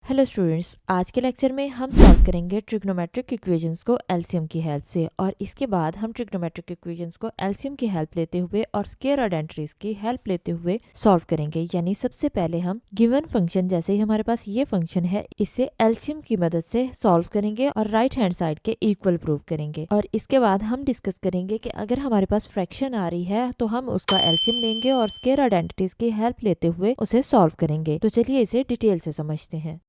Hello students, आज के lecture में हम सॉल्व करेंगे ट्रिग्नोमेट्रिक इक्वेशंस को एलसीएम की हेल्प से और इसके बाद हम ट्रिग्नोमेट्रिक इक्वेशंस को एलसीएम की हेल्प लेते हुए और स्केयर आइडेंटिटीज की हेल्प लेते हुए सॉल्व करेंगे। यानी सबसे पहले हम गिवन फंक्शन, जैसे ही हमारे पास ये फंक्शन है, इसे एलसीएम की मदद से सॉल्व करेंगे और राइट हैंड साइड के इक्वल प्रूव करेंगे। और इसके बाद हम डिस्कस करेंगे कि अगर हमारे पास फ्रैक्शन आ रही है तो हम उसका एलसीएम लेंगे और स्केयर आइडेंटिटीज की हेल्प लेते हुए उसे सॉल्व करेंगे। तो चलिए इसे डिटेल से समझते हैं।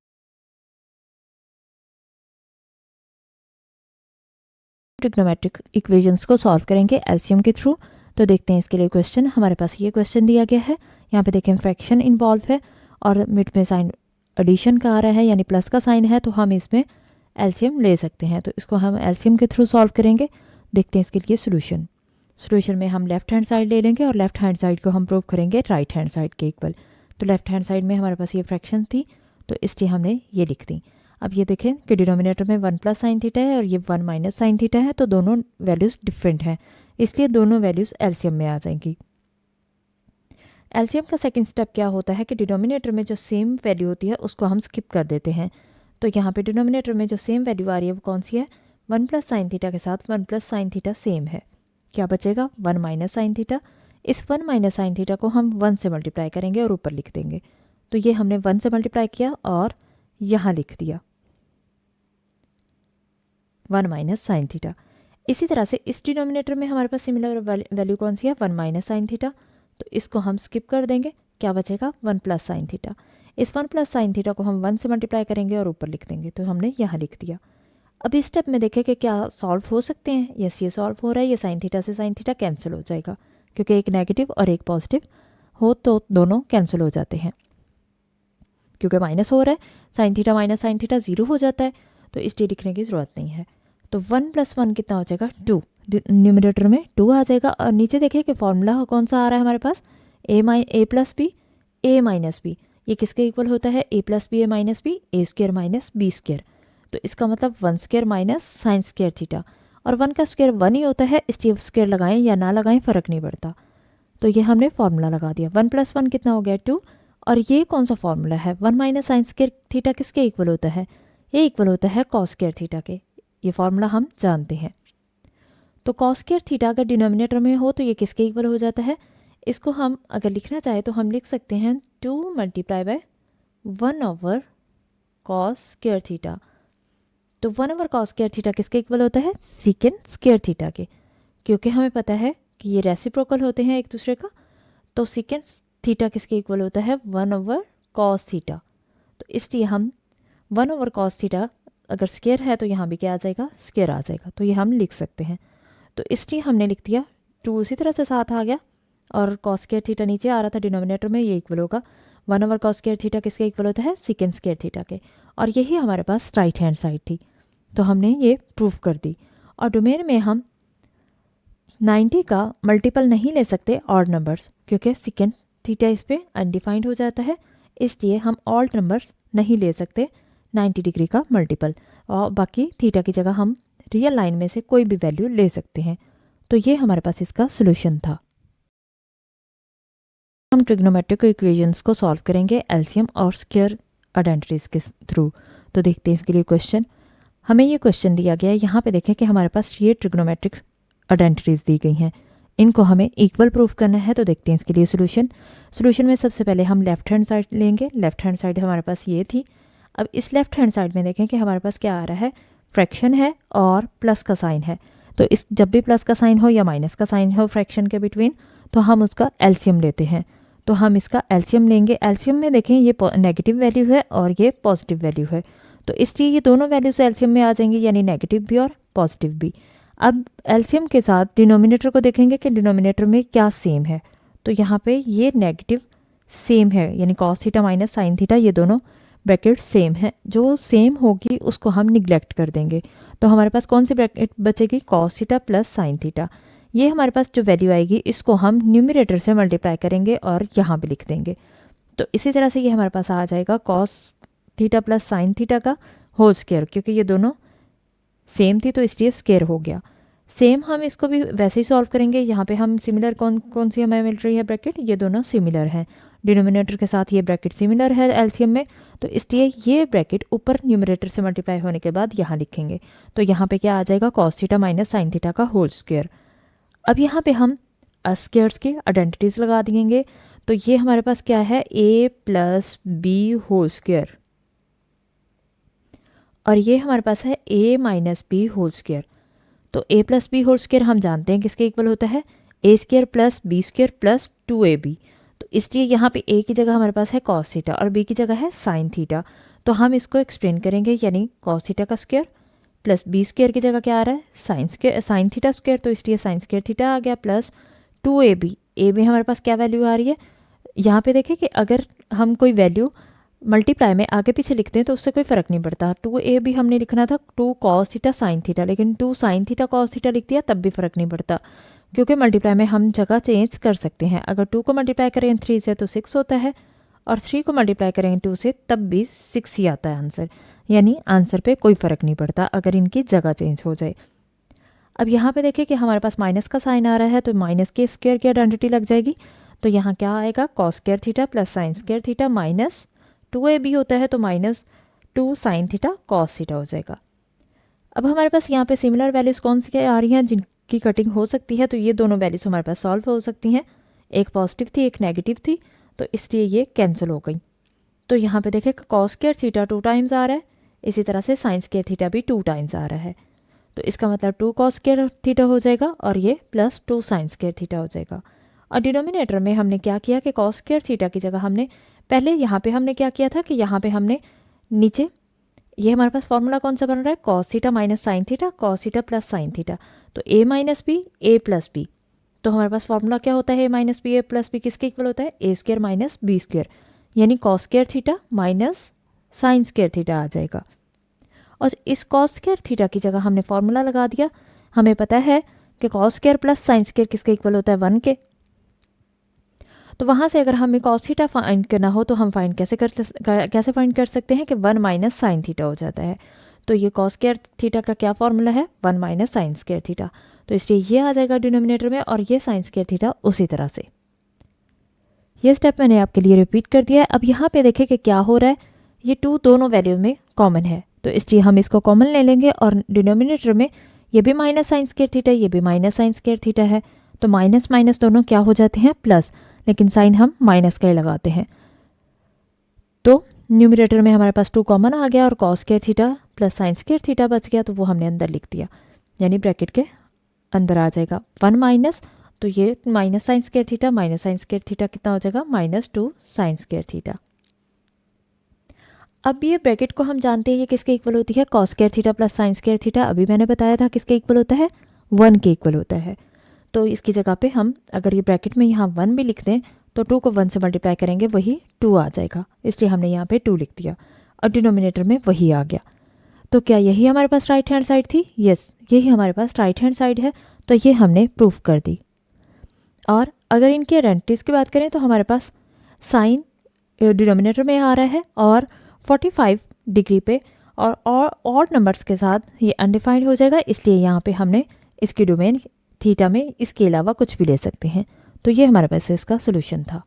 ट्रिग्नोमेट्रिक इक्वेशंस को सॉल्व करेंगे एलसीएम के थ्रू। तो देखते हैं इसके लिए क्वेश्चन। हमारे पास ये क्वेश्चन दिया गया है, यहाँ पे देखें फ्रैक्शन इन्वॉल्व है और मिड में साइन एडिशन का आ रहा है, यानी प्लस का साइन है, तो हम इसमें एलसीएम ले सकते हैं। तो इसको हम एलसीएम के थ्रू सॉल्व करेंगे। देखते हैं इसके लिए सोल्यूशन में हम लेफ्ट हैंड साइड ले लेंगे और लेफ्ट हैंड साइड को हम प्रूव करेंगे राइट हैंड साइड के इक्वल। तो लेफ्ट हैंड साइड में हमारे पास ये फ्रैक्शन थी, तो इसलिए हमने ये लिख दी। अब ये देखें कि डिनोमिनेटर में 1 प्लस साइन थीटा है और ये 1 माइनस साइन थीटा है, तो दोनों वैल्यूज़ डिफरेंट हैं, इसलिए दोनों वैल्यूज़ एलसीएम में आ जाएंगी। एलसीएम का सेकंड स्टेप क्या होता है कि डिनोमिनेटर में जो सेम वैल्यू होती है उसको हम स्किप कर देते हैं। तो यहाँ पे डिनोमिनेटर में जो सेम वैल्यू आ रही है वो कौन सी है? 1 प्लस साइन थीटा के साथ 1 प्लस साइन थीटा सेम है। क्या बचेगा? 1 माइनस साइन थीटा। इस 1 माइनस साइन थीटा को हम 1 से मल्टीप्लाई करेंगे और ऊपर लिख देंगे। तो ये हमने 1 से मल्टीप्लाई किया और यहाँ लिख दिया 1 माइनस साइन थीटा। इसी तरह से इस डिनोमिनेटर में हमारे पास सिमिलर वैल्यू कौन सी है? 1 माइनस साइन थीटा। तो इसको हम स्किप कर देंगे। क्या बचेगा? 1 प्लस साइन थीटा। इस 1 प्लस साइन थीटा को हम 1 से मल्टीप्लाई करेंगे और ऊपर लिख देंगे। तो हमने यहाँ लिख दिया। अब इस स्टेप में देखें कि क्या सॉल्व हो सकते हैं। यस, ये सॉल्व हो रहा है। ये साइन थीटा से साइन थीटा कैंसिल हो जाएगा, क्योंकि एक नेगेटिव और एक पॉजिटिव हो तो दोनों कैंसिल हो जाते हैं। क्योंकि माइनस हो रहा है, sine theta minus sine theta 0 हो जाता है, तो इसलिए लिखने की ज़रूरत नहीं है। तो 1 प्लस 1 कितना हो जाएगा? 2। न्यूमरेटर में 2 आ जाएगा। और नीचे देखिए कि फॉर्मूला कौन सा आ रहा है हमारे पास? ए प्लस बी ए माइनस बी। ये किसके इक्वल होता है? ए प्लस बी ए माइनस बी, ए स्क्वायर माइनस बी स्क्वायर। तो इसका मतलब 1 square minus sine square theta, और 1 का स्क्वायर 1 ही होता है, इसलिए स्क्वायर लगाएं या ना लगाएं फ़र्क नहीं पड़ता। तो ये हमने फॉर्मूला लगा दिया। 1 प्लस 1 कितना हो गया? 2। और ये कौन सा फॉर्मूला है? 1 माइनस साइन स्क्वायर थीटा किसके इक्वल होता है? ये इक्वल होता है कॉस स्क्वायर थीटा के। ये फॉर्मूला हम जानते हैं। तो कॉस स्क्वायर थीटा अगर डिनोमिनेटर में हो तो ये किसके इक्वल हो जाता है? इसको हम अगर लिखना चाहे तो हम लिख सकते हैं 2 multiply by 1 over cos square theta. तो 1 ओवर कॉस स्क्वायर थीटा किसके इक्वल होता है? सीकेंड स्क्वायर थीटा के, क्योंकि हमें पता है कि ये रेसिप्रोकल होते हैं एक दूसरे का। तो सीकेंड थीटा किसके इक्वल होता है? 1 ओवर कॉस थीटा। तो इसलिए हम 1 ओवर कॉस थीटा अगर स्क्वायर है तो यहाँ भी क्या आ जाएगा? स्क्वायर आ जाएगा। तो ये हम लिख सकते हैं। तो इसलिए हमने लिख दिया। 2 उसी तरह से साथ आ गया और कॉस स्क्वायर थीटा नीचे आ रहा था डिनोमिनेटर में, ये इक्वल होगा 1 ओवर कॉस स्क्वायर थीटा किसके इक्वल होता है? सीकेंड स्क्वायर थीटा के। और यही हमारे पास राइट हैंड साइड थी, तो हमने ये प्रूफ कर दी। और डोमेन में हम 90 का मल्टीपल नहीं ले सकते ऑड नंबर्स, क्योंकि सीकेंड थीटा इस पर अनडिफाइंड हो जाता है, इसलिए हम ऑड नंबर्स नहीं ले सकते 90 डिग्री का मल्टीपल। और बाकी थीटा की जगह हम रियल लाइन में से कोई भी वैल्यू ले सकते हैं। तो ये हमारे पास इसका सोल्यूशन था। हम ट्रिग्नोमेट्रिक इक्वेशंस को सॉल्व करेंगे एलसीएम और स्क्वायर आइडेंटिटीज के थ्रू। तो देखते हैं इसके लिए क्वेश्चन। हमें ये क्वेश्चन दिया गया है, यहाँ पे देखें कि हमारे पास ये ट्रिग्नोमेट्रिक आइडेंटिटीज दी गई हैं, इनको हमें इक्वल प्रूफ करना है। तो देखते हैं इसके लिए सोल्यूशन में सबसे पहले हम लेफ्ट हैंड साइड लेंगे। लेफ्ट हैंड साइड हमारे पास ये थी। अब इस लेफ्ट हैंड साइड में देखें कि हमारे पास क्या आ रहा है? फ्रैक्शन है और प्लस का साइन है। तो इस जब भी प्लस का साइन हो या माइनस का साइन हो फ्रैक्शन के बिटवीन, तो हम उसका एलसीएम लेते हैं। तो हम इसका एलसीएम लेंगे। एलसीएम में देखें ये नेगेटिव वैल्यू है और ये पॉजिटिव वैल्यू है, तो इसलिए ये दोनों वैल्यूज एलसीएम में आ जाएंगी, यानी नेगेटिव भी और पॉजिटिव भी। अब एलसीएम के साथ डिनोमिनेटर को देखेंगे कि डिनोमिनेटर में क्या सेम है। तो यहाँ पे ये नेगेटिव सेम है, यानी cos theta minus sine theta, ये दोनों ब्रैकेट सेम है। जो सेम होगी उसको हम निगलेक्ट कर देंगे। तो हमारे पास कौन सी ब्रैकेट बचेगी? Cos theta plus sine theta. ये हमारे पास जो वैल्यू आएगी इसको हम न्यूमरेटर से मल्टीप्लाई करेंगे और यहाँ पे लिख देंगे। तो इसी तरह से ये हमारे पास आ जाएगा cos theta plus sine theta का होल स्क्वायर, क्योंकि ये दोनों सेम थी तो इसलिए स्क्वायर हो गया। सेम हम इसको भी वैसे ही सॉल्व करेंगे। यहाँ पे हम सिमिलर कौन सी हमें मिल रही है ब्रैकेट? ये दोनों सिमिलर हैं। डिनोमिनेटर के साथ ये ब्रैकेट सिमिलर है एलसीएम में, तो इसलिए ये ब्रैकेट ऊपर न्यूमरेटर से मल्टीप्लाई होने के बाद यहाँ लिखेंगे। तो यहाँ पे क्या आ जाएगा, cos theta minus sine theta का होल स्क्वायर। अब यहाँ पे हम स्क्वायर्स की आइडेंटिटीज लगा देंगे। तो ये हमारे पास क्या है, a plus b whole square, और ये हमारे पास है a minus b whole square. तो a plus b whole square हम जानते हैं किसके इक्वल होता है, a square plus b square plus 2ab। तो इसलिए यहाँ पे a की जगह हमारे पास है कॉस थीटा और b की जगह है साइन थीटा। तो हम इसको एक्सप्लेन करेंगे, यानी कॉस थीटा का स्क्वायर प्लस बी स्क्वायर की जगह क्या आ रहा है, साइन थीटा स्क्वायर, तो इसलिए साइन स्क्वायर थीटा आ गया प्लस 2ab। a में हमारे पास क्या वैल्यू आ रही है, यहाँ पे देखें कि अगर हम कोई वैल्यू मल्टीप्लाई में आगे पीछे लिखते हैं तो उससे कोई फ़र्क नहीं पड़ता। 2ab हमने लिखना था 2 कॉस थीटा साइन थीटा, लेकिन 2 साइन थीटा कॉस थीटा लिख दिया तब भी फ़र्क नहीं पड़ता, क्योंकि मल्टीप्लाई में हम जगह चेंज कर सकते हैं। अगर 2 को मल्टीप्लाई करें 3 से तो 6 होता है, और 3 को मल्टीप्लाई करें 2 से तब भी 6 ही आता है आंसर, यानी आंसर पे कोई फ़र्क नहीं पड़ता अगर इनकी जगह चेंज हो जाए। अब यहाँ पे देखें कि हमारे पास माइनस का साइन आ रहा है, तो माइनस के स्क्वायर की आइडेंटिटी लग जाएगी। तो यहाँ क्या आएगा, cos square theta plus sign square theta minus 2ab होता है, तो minus 2 sign theta cos theta हो जाएगा। अब हमारे पास यहाँ पे सिमिलर वैल्यूज़ कौन सी आ रही हैं जिनकी कटिंग हो सकती है, तो ये दोनों वैल्यूज़ हमारे पास सॉल्व हो सकती हैं। एक पॉजिटिव थी, एक नेगेटिव थी, तो इसलिए ये कैंसिल हो गई। तो यहाँ पे देखें कॉस स्क्वायर थीटा 2 टाइम्स आ रहा है, इसी तरह से साइन स्क्वायर थीटा भी 2 टाइम्स आ रहा है। तो इसका मतलब 2 कॉस स्क्वायर थीटा हो जाएगा और ये प्लस 2 साइन स्क्वायर थीटा हो जाएगा। और डिनोमिनेटर में हमने क्या किया कि कॉस स्क्वायर थीटा की जगह हमने पहले यहाँ पे हमने क्या किया था कि यहाँ पे हमने नीचे ये हमारे पास फॉर्मूला कौन सा बन रहा है, cos theta minus sine theta, cos theta plus sine theta. तो a minus B A plus B, तो हमारे पास फॉर्मूला क्या होता है, a minus B A plus B किसके इक्वल होता है, a square minus B square, यानी cos square theta minus sine square theta आ जाएगा। और इस कॉस स्क्वायर थीटा की जगह हमने फॉर्मूला लगा दिया। हमें पता है कि cos square plus sine square किसके इक्वल होता है, 1 के। तो वहाँ से अगर हमें कॉस थीटा फाइंड करना हो तो हम कैसे फाइंड कर सकते हैं कि 1 माइनस साइन थीटा हो जाता है। तो ये कॉस स्क्वायर थीटा का क्या फॉर्मूला है, 1 माइनस साइन स्क्वायर थीटा। तो इसलिए ये आ जाएगा डिनोमिनेटर में, और ये साइन स्क्वायर थीटा उसी तरह से। ये स्टेप मैंने आपके लिए रिपीट कर दिया है। अब यहाँ पे देखें कि क्या हो रहा है, ये 2 दोनों वैल्यू में कॉमन है, तो इसलिए हम इसको कॉमन ले लेंगे। और डिनोमिनेटर में ये भी माइनस साइन स्क्वायर थीटा, ये भी माइनस साइन स्क्वायर थीटा है, तो माइनस माइनस दोनों क्या हो जाते हैं, प्लस, लेकिन साइन हम माइनस का ही लगाते हैं। तो न्यूमरेटर में हमारे पास 2 कॉमन आ गया और cos square theta plus sign square theta बच गया, तो वो हमने अंदर लिख दिया, यानी ब्रैकेट के अंदर आ जाएगा 1 माइनस, तो ये minus sine square theta minus sine square theta कितना हो जाएगा, माइनस 2 साइन स्क्वायर थीटा। अब ये ब्रैकेट को हम जानते हैं ये किसके इक्वल होती है, cos square theta plus sign square theta. अभी मैंने बताया था किसके इक्वल होता है, 1 के इक्वल होता है। तो इसकी जगह पे हम अगर ये ब्रैकेट में यहाँ 1 भी लिख दें तो 2 को 1 से मल्टीप्लाई करेंगे वही 2 आ जाएगा, इसलिए हमने यहाँ पे 2 लिख दिया और डिनोमिनेटर में वही आ गया। तो क्या यही हमारे पास राइट हैंड साइड थी, यस यही हमारे पास राइट हैंड साइड है, तो ये हमने प्रूफ कर दी। और अगर इनकी आइडेंटिटीज़ की बात करें तो हमारे पास साइन डिनोमिनेटर में आ रहा है और 45 डिग्री पे और ऑड नंबर्स के साथ ये अनडिफाइंड हो जाएगा, इसलिए यहाँ पे हमने इसकी डोमेन थीटा में इसके अलावा कुछ भी ले सकते हैं। तो ये हमारे पास इसका सोल्यूशन था।